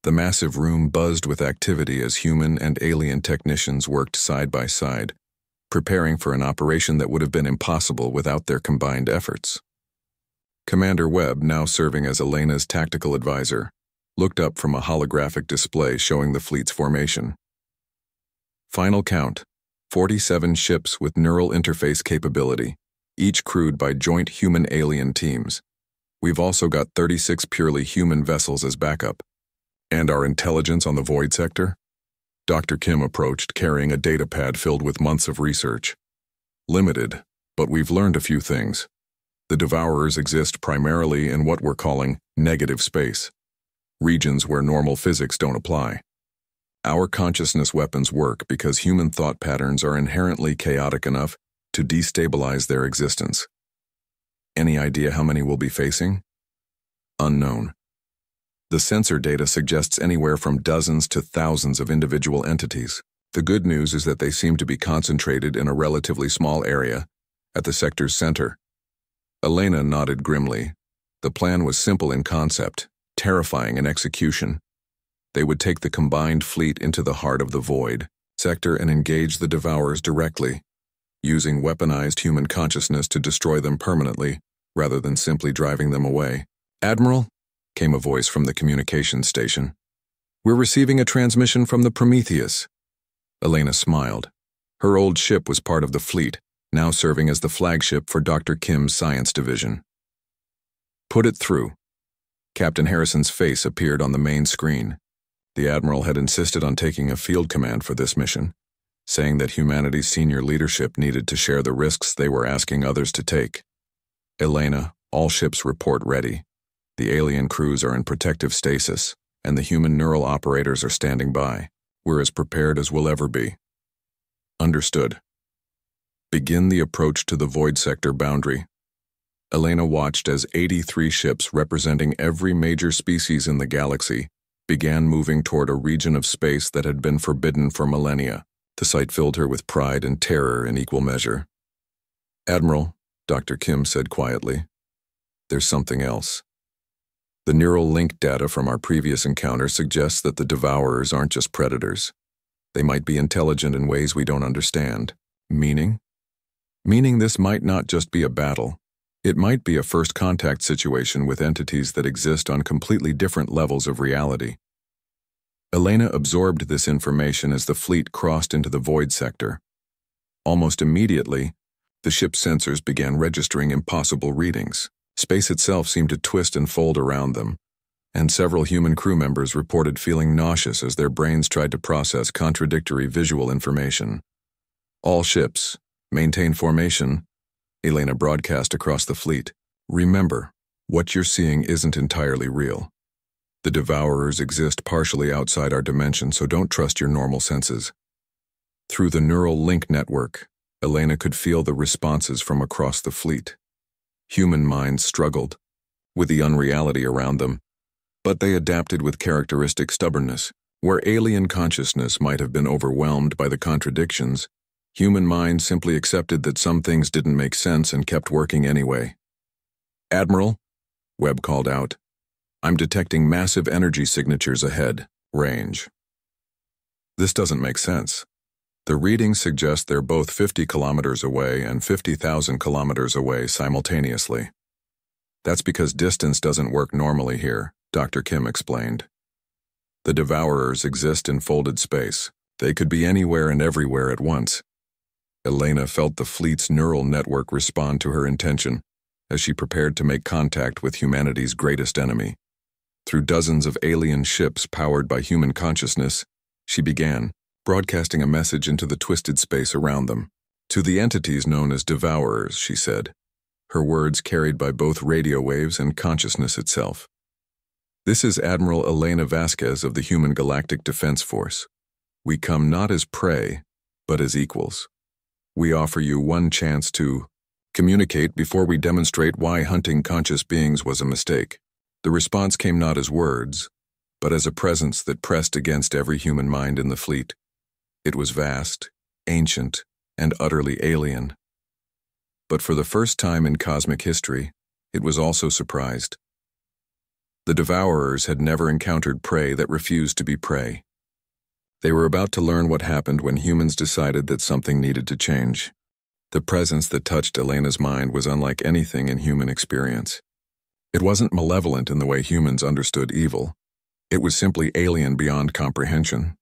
The massive room buzzed with activity as human and alien technicians worked side by side, preparing for an operation that would have been impossible without their combined efforts. Commander Webb, now serving as Elena's tactical advisor, looked up from a holographic display showing the fleet's formation. Final count, 47 ships with neural interface capability, each crewed by joint human-alien teams. We've also got 36 purely human vessels as backup. And our intelligence on the void sector? Dr. Kim approached, carrying a data pad filled with months of research. Limited, but we've learned a few things. The Devourers exist primarily in what we're calling negative space, regions where normal physics don't apply. Our consciousness weapons work because human thought patterns are inherently chaotic enough to destabilize their existence. Any idea how many we'll be facing? Unknown. The sensor data suggests anywhere from dozens to thousands of individual entities. The good news is that they seem to be concentrated in a relatively small area, at the sector's center. Elena nodded grimly. The plan was simple in concept, terrifying in execution. They would take the combined fleet into the heart of the void sector and engage the Devourers directly, using weaponized human consciousness to destroy them permanently, rather than simply driving them away. Admiral, came a voice from the communications station. We're receiving a transmission from the Prometheus. Elena smiled. Her old ship was part of the fleet, now serving as the flagship for Dr. Kim's science division. Put it through. Captain Harrison's face appeared on the main screen. The Admiral had insisted on taking a field command for this mission, saying that humanity's senior leadership needed to share the risks they were asking others to take. Elena, all ships report ready. The alien crews are in protective stasis, and the human neural operators are standing by. We're as prepared as we'll ever be. Understood. Begin the approach to the void sector boundary. Elena watched as 83 ships representing every major species in the galaxy began moving toward a region of space that had been forbidden for millennia. The sight filled her with pride and terror in equal measure. Admiral, Dr. Kim said quietly. There's something else. The neural link data from our previous encounter suggests that the devourers aren't just predators. They might be intelligent in ways we don't understand. Meaning? Meaning this might not just be a battle. It might be a first contact situation with entities that exist on completely different levels of reality. Elena absorbed this information as the fleet crossed into the void sector. Almost immediately, the ship's sensors began registering impossible readings. Space itself seemed to twist and fold around them, and several human crew members reported feeling nauseous as their brains tried to process contradictory visual information. All ships, maintain formation, Elena broadcast across the fleet. Remember, what you're seeing isn't entirely real. The devourers exist partially outside our dimension, so don't trust your normal senses. Through the neural link network, Elena could feel the responses from across the fleet. Human minds struggled with the unreality around them, but they adapted with characteristic stubbornness. Where alien consciousness might have been overwhelmed by the contradictions, human minds simply accepted that some things didn't make sense and kept working anyway. "Admiral," Webb called out, "I'm detecting massive energy signatures ahead. Range." This doesn't make sense. The readings suggest they're both 50 kilometers away and 50,000 kilometers away simultaneously. That's because distance doesn't work normally here, Dr. Kim explained. The devourers exist in folded space. They could be anywhere and everywhere at once. Elena felt the fleet's neural network respond to her intention as she prepared to make contact with humanity's greatest enemy. Through dozens of alien ships powered by human consciousness, she began broadcasting a message into the twisted space around them. To the entities known as devourers, she said, her words carried by both radio waves and consciousness itself. This is Admiral Elena Vasquez of the Human Galactic Defense Force. We come not as prey, but as equals. We offer you one chance to communicate before we demonstrate why hunting conscious beings was a mistake. The response came not as words, but as a presence that pressed against every human mind in the fleet. It was vast, ancient, and utterly alien. But for the first time in cosmic history, it was also surprised. The devourers had never encountered prey that refused to be prey. They were about to learn what happened when humans decided that something needed to change. The presence that touched Elena's mind was unlike anything in human experience. It wasn't malevolent in the way humans understood evil. It was simply alien beyond comprehension,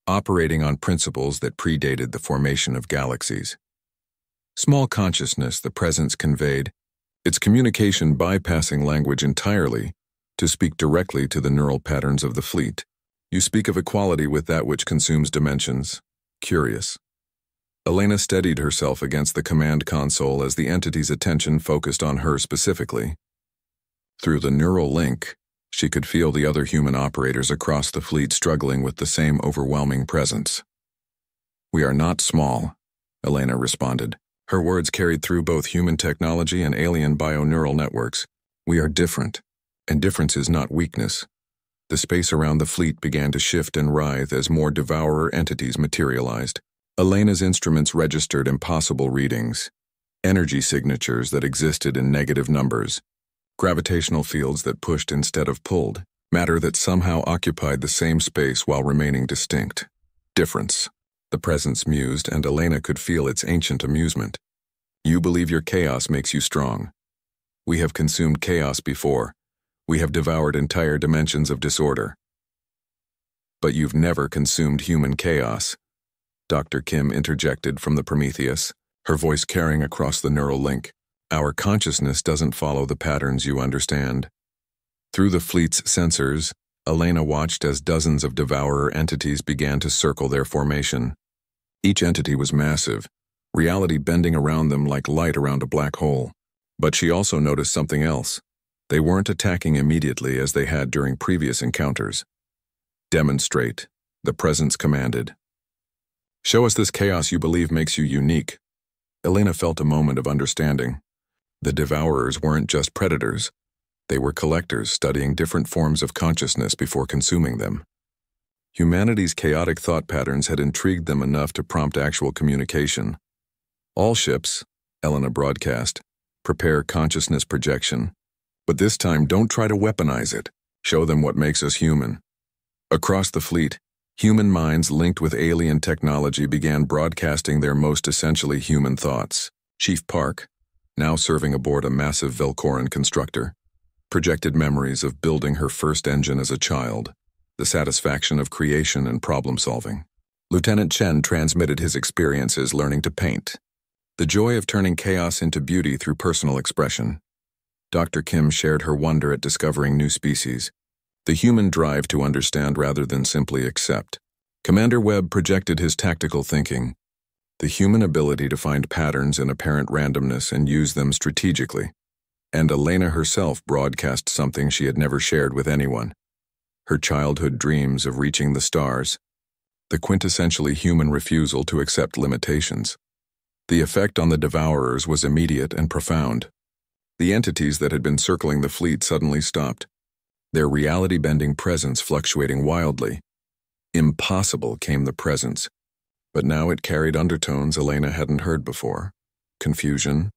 operating on principles that predated the formation of galaxies. Small consciousness the presence conveyed, its communication bypassing language entirely to speak directly to the neural patterns of the fleet. You speak of equality with that which consumes dimensions. Curious. Elena steadied herself against the command console as the entity's attention focused on her specifically. Through the neural link, she could feel the other human operators across the fleet struggling with the same overwhelming presence. "We are not small," Elena responded. Her words carried through both human technology and alien bioneural networks. "We are different, and difference is not weakness." The space around the fleet began to shift and writhe as more devourer entities materialized. Elena's instruments registered impossible readings, energy signatures that existed in negative numbers, gravitational fields that pushed instead of pulled, matter that somehow occupied the same space while remaining distinct. Difference. The presence mused, and Elena could feel its ancient amusement. "You believe your chaos makes you strong. We have consumed chaos before. We have devoured entire dimensions of disorder. But you've never consumed human chaos," Dr. Kim interjected from the Prometheus, her voice carrying across the neural link. "Our consciousness doesn't follow the patterns you understand." Through the fleet's sensors, Elena watched as dozens of devourer entities began to circle their formation. Each entity was massive, reality bending around them like light around a black hole. But she also noticed something else. They weren't attacking immediately as they had during previous encounters. "Demonstrate," the presence commanded. "Show us this chaos you believe makes you unique." Elena felt a moment of understanding. The devourers weren't just predators. They were collectors studying different forms of consciousness before consuming them. Humanity's chaotic thought patterns had intrigued them enough to prompt actual communication. "All ships," Elena broadcast, Prepare consciousness projection. But this time, don't try to weaponize it. Show them what makes us human. Across the fleet, human minds linked with alien technology began broadcasting their most essentially human thoughts. Chief Park, now serving aboard a massive Velcoran constructor, projected memories of building her first engine as a child, the satisfaction of creation and problem-solving. Lieutenant Chen transmitted his experiences learning to paint, the joy of turning chaos into beauty through personal expression. Dr. Kim shared her wonder at discovering new species, the human drive to understand rather than simply accept. Commander Webb projected his tactical thinking, the human ability to find patterns in apparent randomness and use them strategically. And Elena herself broadcast something she had never shared with anyone, her childhood dreams of reaching the stars, the quintessentially human refusal to accept limitations. The effect on the Devourers was immediate and profound. The entities that had been circling the fleet suddenly stopped, their reality-bending presence fluctuating wildly. Impossible came the presence, but now it carried undertones Elena hadn't heard before, confusion,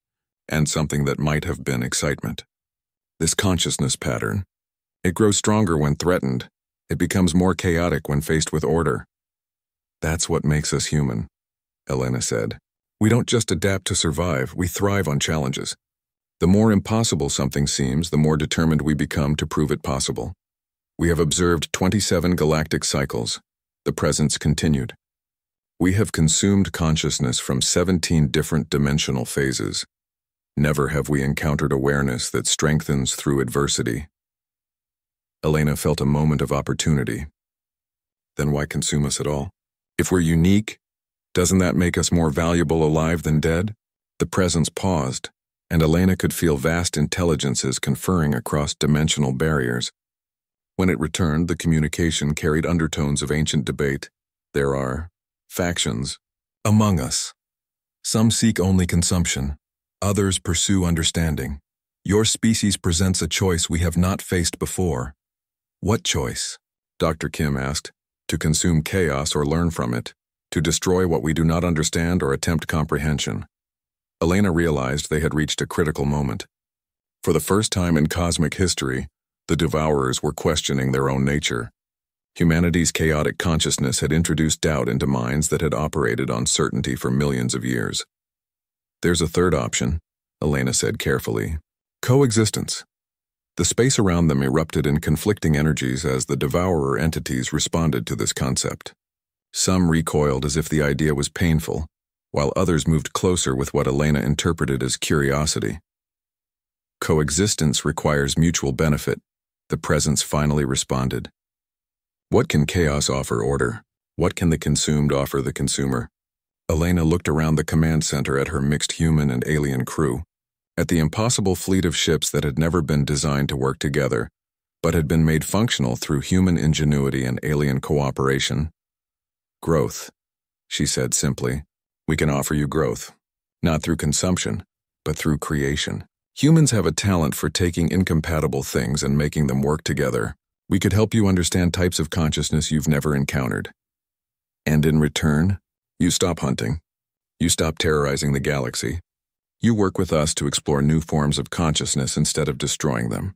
and something that might have been excitement. This consciousness pattern, it grows stronger when threatened, it becomes more chaotic when faced with order. That's what makes us human, Elena said. We don't just adapt to survive, we thrive on challenges. The more impossible something seems, the more determined we become to prove it possible. We have observed 27 galactic cycles. The presence continued. We have consumed consciousness from 17 different dimensional phases. Never have we encountered awareness that strengthens through adversity. Elena felt a moment of opportunity. Then why consume us at all? If we're unique, doesn't that make us more valuable alive than dead? The presence paused, and Elena could feel vast intelligences conferring across dimensional barriers. When it returned, the communication carried undertones of ancient debate. There are factions among us. Some seek only consumption. Others pursue understanding. Your species presents a choice we have not faced before. What choice? Dr. Kim asked. To consume chaos or learn from it. To destroy what we do not understand or attempt comprehension. Elena realized they had reached a critical moment. For the first time in cosmic history, the Devourers were questioning their own nature. Humanity's chaotic consciousness had introduced doubt into minds that had operated on certainty for millions of years. There's a third option, Elena said carefully. Coexistence. The space around them erupted in conflicting energies as the Devourer entities responded to this concept. Some recoiled as if the idea was painful, while others moved closer with what Elena interpreted as curiosity. Coexistence requires mutual benefit, the presence finally responded. What can chaos offer order? What can the consumed offer the consumer? Elena looked around the command center at her mixed human and alien crew, at the impossible fleet of ships that had never been designed to work together, but had been made functional through human ingenuity and alien cooperation. Growth, she said simply. We can offer you growth, not through consumption, but through creation. Humans have a talent for taking incompatible things and making them work together. We could help you understand types of consciousness you've never encountered. And in return, you stop hunting. You stop terrorizing the galaxy. You work with us to explore new forms of consciousness instead of destroying them.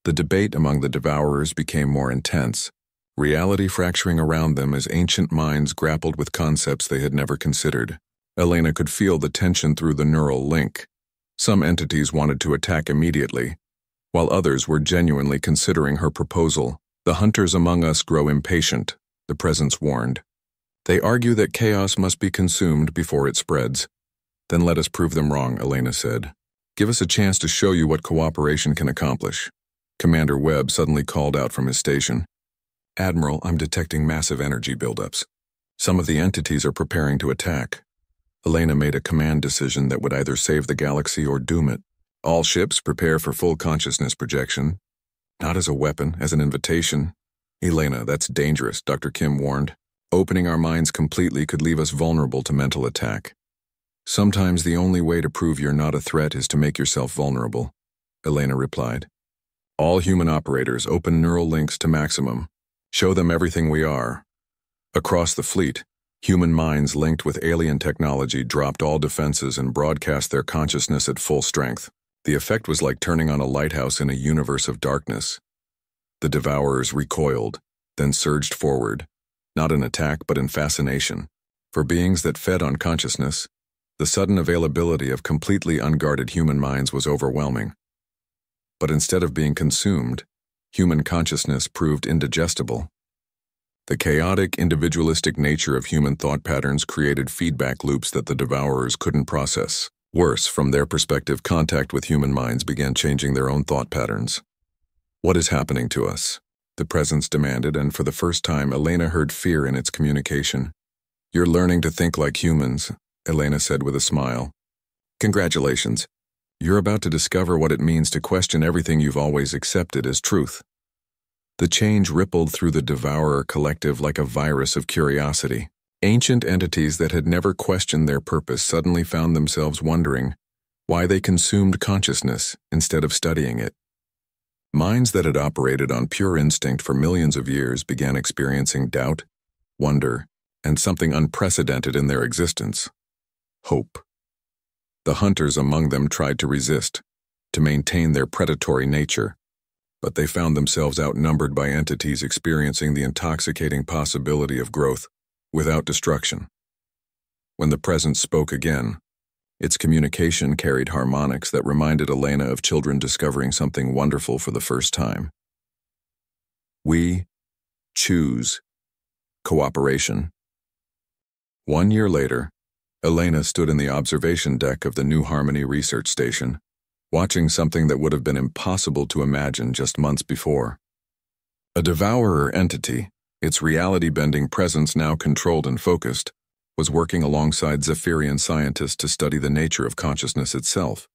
The debate among the Devourers became more intense, reality fracturing around them as ancient minds grappled with concepts they had never considered. Elena could feel the tension through the neural link. Some entities wanted to attack immediately, while others were genuinely considering her proposal. The hunters among us grow impatient, the presence warned. They argue that chaos must be consumed before it spreads. Then let us prove them wrong, Elena said. Give us a chance to show you what cooperation can accomplish. Commander Webb suddenly called out from his station. Admiral, I'm detecting massive energy buildups. Some of the entities are preparing to attack. Elena made a command decision that would either save the galaxy or doom it. All ships prepare for full consciousness projection. Not as a weapon, as an invitation. Elena, that's dangerous, Dr. Kim warned. Opening our minds completely could leave us vulnerable to mental attack. Sometimes the only way to prove you're not a threat is to make yourself vulnerable, Elena replied. All human operators open neural links to maximum. Show them everything we are. Across the fleet, human minds linked with alien technology dropped all defenses and broadcast their consciousness at full strength. The effect was like turning on a lighthouse in a universe of darkness. The devourers recoiled, then surged forward, not in attack but in fascination. For beings that fed on consciousness, the sudden availability of completely unguarded human minds was overwhelming. But instead of being consumed, human consciousness proved indigestible. The chaotic, individualistic nature of human thought patterns created feedback loops that the devourers couldn't process. Worse, from their perspective, contact with human minds began changing their own thought patterns. What is happening to us? The presence demanded, and for the first time, Elena heard fear in its communication. You're learning to think like humans, Elena said with a smile. Congratulations. You're about to discover what it means to question everything you've always accepted as truth. The change rippled through the devourer collective like a virus of curiosity. Ancient entities that had never questioned their purpose suddenly found themselves wondering why they consumed consciousness instead of studying it. Minds that had operated on pure instinct for millions of years began experiencing doubt, wonder, and something unprecedented in their existence: hope. The hunters among them tried to resist, to maintain their predatory nature, but they found themselves outnumbered by entities experiencing the intoxicating possibility of growth without destruction. When the presence spoke again, its communication carried harmonics that reminded Elena of children discovering something wonderful for the first time. We choose cooperation. 1 year later, Elena stood in the observation deck of the New Harmony research station, watching something that would have been impossible to imagine just months before. A devourer entity, its reality-bending presence now controlled and focused, was working alongside Zephyrian scientists to study the nature of consciousness itself.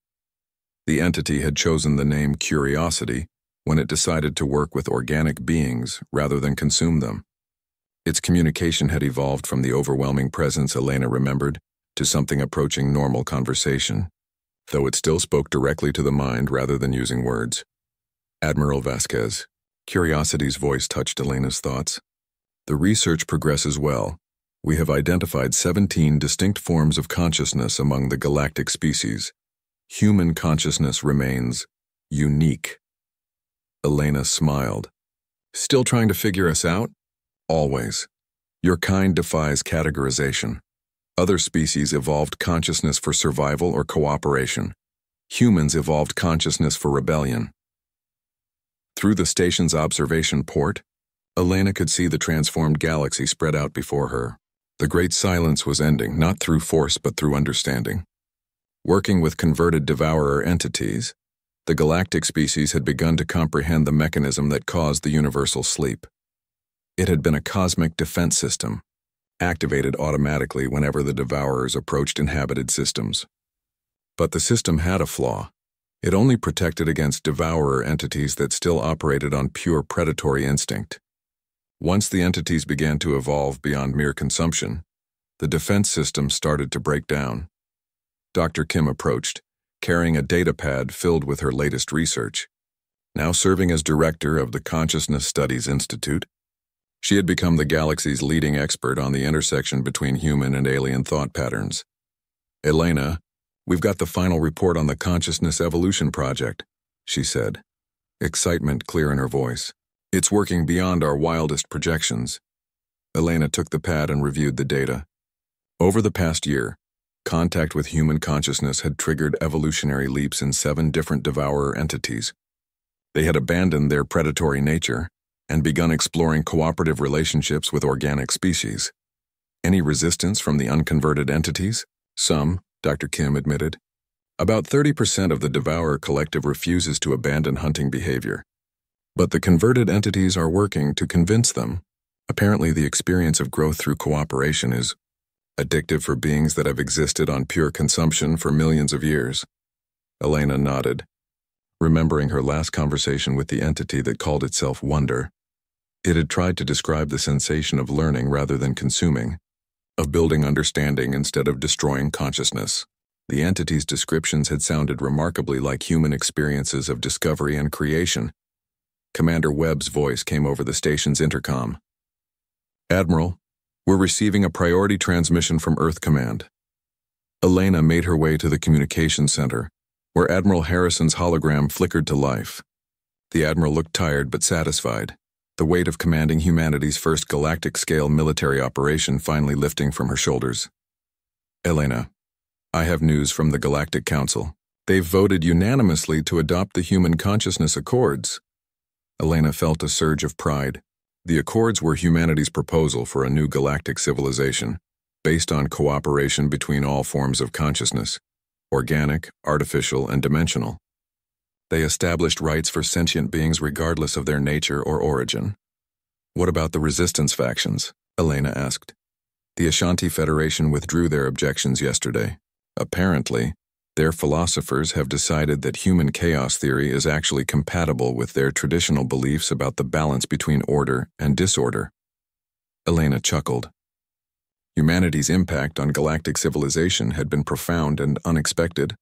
The entity had chosen the name Curiosity when it decided to work with organic beings rather than consume them. Its communication had evolved from the overwhelming presence Elena remembered to something approaching normal conversation, though it still spoke directly to the mind rather than using words. Admiral Vasquez. Curiosity's voice touched Elena's thoughts. The research progresses well. We have identified 17 distinct forms of consciousness among the galactic species. Human consciousness remains unique. Elena smiled. Still trying to figure us out? Always. Your kind defies categorization. Other species evolved consciousness for survival or cooperation. Humans evolved consciousness for rebellion. Through the station's observation port, Elena could see the transformed galaxy spread out before her. The great silence was ending, not through force but through understanding. Working with converted devourer entities, the galactic species had begun to comprehend the mechanism that caused the universal sleep. It had been a cosmic defense system, activated automatically whenever the devourers approached inhabited systems. But the system had a flaw. It only protected against devourer entities that still operated on pure predatory instinct. Once the entities began to evolve beyond mere consumption, the defense system started to break down. Dr. Kim approached, carrying a data pad filled with her latest research. Now serving as director of the Consciousness Studies Institute, she had become the galaxy's leading expert on the intersection between human and alien thought patterns. Elena, we've got the final report on the Consciousness Evolution Project, she said, excitement clear in her voice. It's working beyond our wildest projections. Elena took the pad and reviewed the data. Over the past year, contact with human consciousness had triggered evolutionary leaps in 7 different devourer entities. They had abandoned their predatory nature and begun exploring cooperative relationships with organic species. Any resistance from the unconverted entities? Some, Dr. Kim admitted. About 30% of the devourer collective refuses to abandon hunting behavior. But the converted entities are working to convince them. Apparently the experience of growth through cooperation is addictive for beings that have existed on pure consumption for millions of years. Elena nodded, remembering her last conversation with the entity that called itself Wonder. It had tried to describe the sensation of learning rather than consuming, of building understanding instead of destroying consciousness. The entity's descriptions had sounded remarkably like human experiences of discovery and creation. Commander Webb's voice came over the station's intercom. Admiral, we're receiving a priority transmission from Earth Command. Elena made her way to the communications center, where Admiral Harrison's hologram flickered to life. The Admiral looked tired but satisfied, the weight of commanding humanity's first galactic-scale military operation finally lifting from her shoulders. Elena, I have news from the Galactic Council. They've voted unanimously to adopt the Human Consciousness Accords. Elena felt a surge of pride. The Accords were humanity's proposal for a new galactic civilization, based on cooperation between all forms of consciousness, organic, artificial, and dimensional. They established rights for sentient beings regardless of their nature or origin. What about the resistance factions? Elena asked. The Ashanti Federation withdrew their objections yesterday. Apparently, their philosophers have decided that human chaos theory is actually compatible with their traditional beliefs about the balance between order and disorder. Elena chuckled. Humanity's impact on galactic civilization had been profound and unexpected.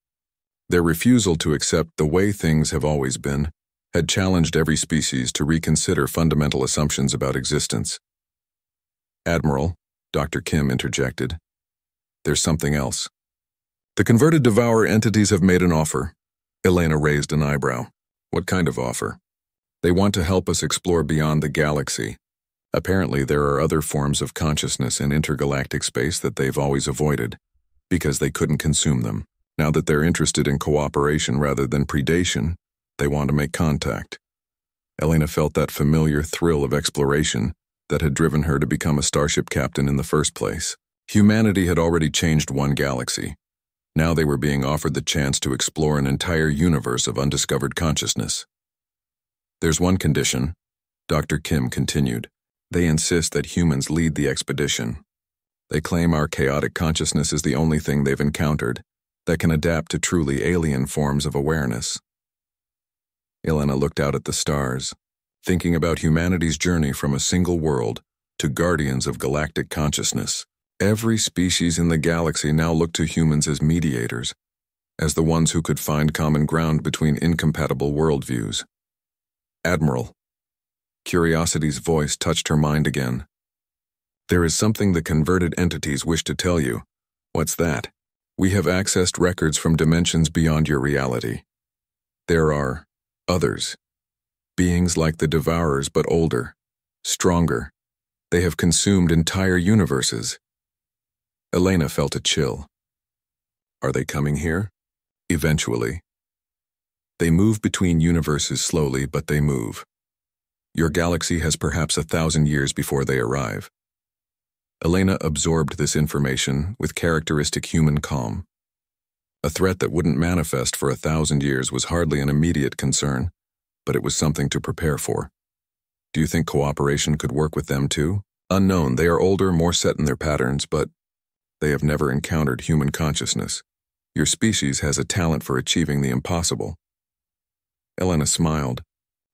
Their refusal to accept the way things have always been had challenged every species to reconsider fundamental assumptions about existence. Admiral, Dr. Kim interjected, there's something else. The converted devourer entities have made an offer. Elena raised an eyebrow. What kind of offer? They want to help us explore beyond the galaxy. Apparently, there are other forms of consciousness in intergalactic space that they've always avoided, because they couldn't consume them. Now that they're interested in cooperation rather than predation, they want to make contact. Elena felt that familiar thrill of exploration that had driven her to become a starship captain in the first place. Humanity had already changed one galaxy. Now they were being offered the chance to explore an entire universe of undiscovered consciousness. There's one condition, Dr. Kim continued. They insist that humans lead the expedition. They claim our chaotic consciousness is the only thing they've encountered that can adapt to truly alien forms of awareness. Elena looked out at the stars, thinking about humanity's journey from a single world to guardians of galactic consciousness. Every species in the galaxy now looked to humans as mediators, as the ones who could find common ground between incompatible worldviews. Admiral. Curiosity's voice touched her mind again. There is something the converted entities wish to tell you. What's that? We have accessed records from dimensions beyond your reality. There are others. Beings like the Devourers but older, stronger. They have consumed entire universes. Elena felt a chill. Are they coming here? Eventually. They move between universes slowly, but they move. Your galaxy has perhaps 1,000 years before they arrive. Elena absorbed this information with characteristic human calm. A threat that wouldn't manifest for 1,000 years was hardly an immediate concern, but it was something to prepare for. Do you think cooperation could work with them too? Unknown, they are older, more set in their patterns, but they have never encountered human consciousness. Your species has a talent for achieving the impossible. Elena smiled,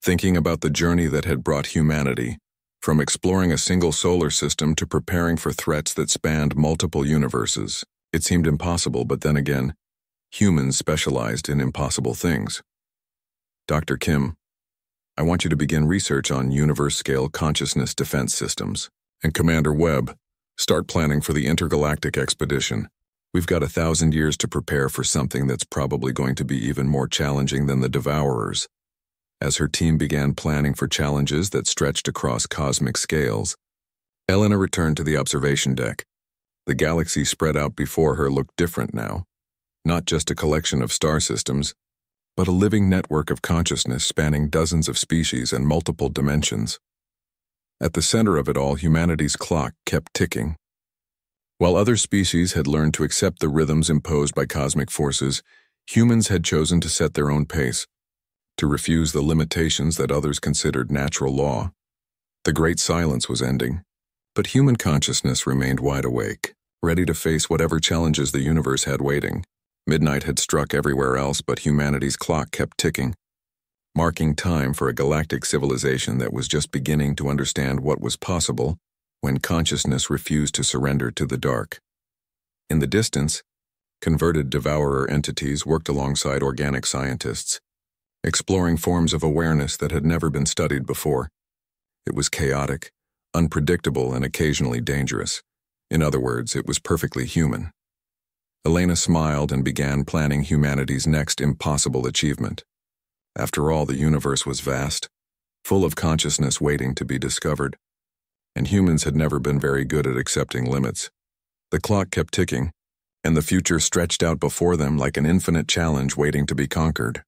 thinking about the journey that had brought humanity, from exploring a single solar system to preparing for threats that spanned multiple universes. It seemed impossible, but then again, humans specialized in impossible things. Dr. Kim, I want you to begin research on universe-scale consciousness defense systems. And Commander Webb, start planning for the intergalactic expedition. We've got 1,000 years to prepare for something that's probably going to be even more challenging than the Devourers. As her team began planning for challenges that stretched across cosmic scales, Elena returned to the observation deck. The galaxy spread out before her looked different now. Not just a collection of star systems, but a living network of consciousness spanning dozens of species and multiple dimensions. At the center of it all, humanity's clock kept ticking. While other species had learned to accept the rhythms imposed by cosmic forces, humans had chosen to set their own pace, to refuse the limitations that others considered natural law. The great silence was ending, but human consciousness remained wide awake, ready to face whatever challenges the universe had waiting. Midnight had struck everywhere else, but humanity's clock kept ticking, marking time for a galactic civilization that was just beginning to understand what was possible when consciousness refused to surrender to the dark. In the distance, converted devourer entities worked alongside organic scientists, exploring forms of awareness that had never been studied before. It was chaotic, unpredictable, and occasionally dangerous. In other words, it was perfectly human. Elena smiled and began planning humanity's next impossible achievement. After all, the universe was vast, full of consciousness waiting to be discovered, and humans had never been very good at accepting limits. The clock kept ticking, and the future stretched out before them like an infinite challenge waiting to be conquered.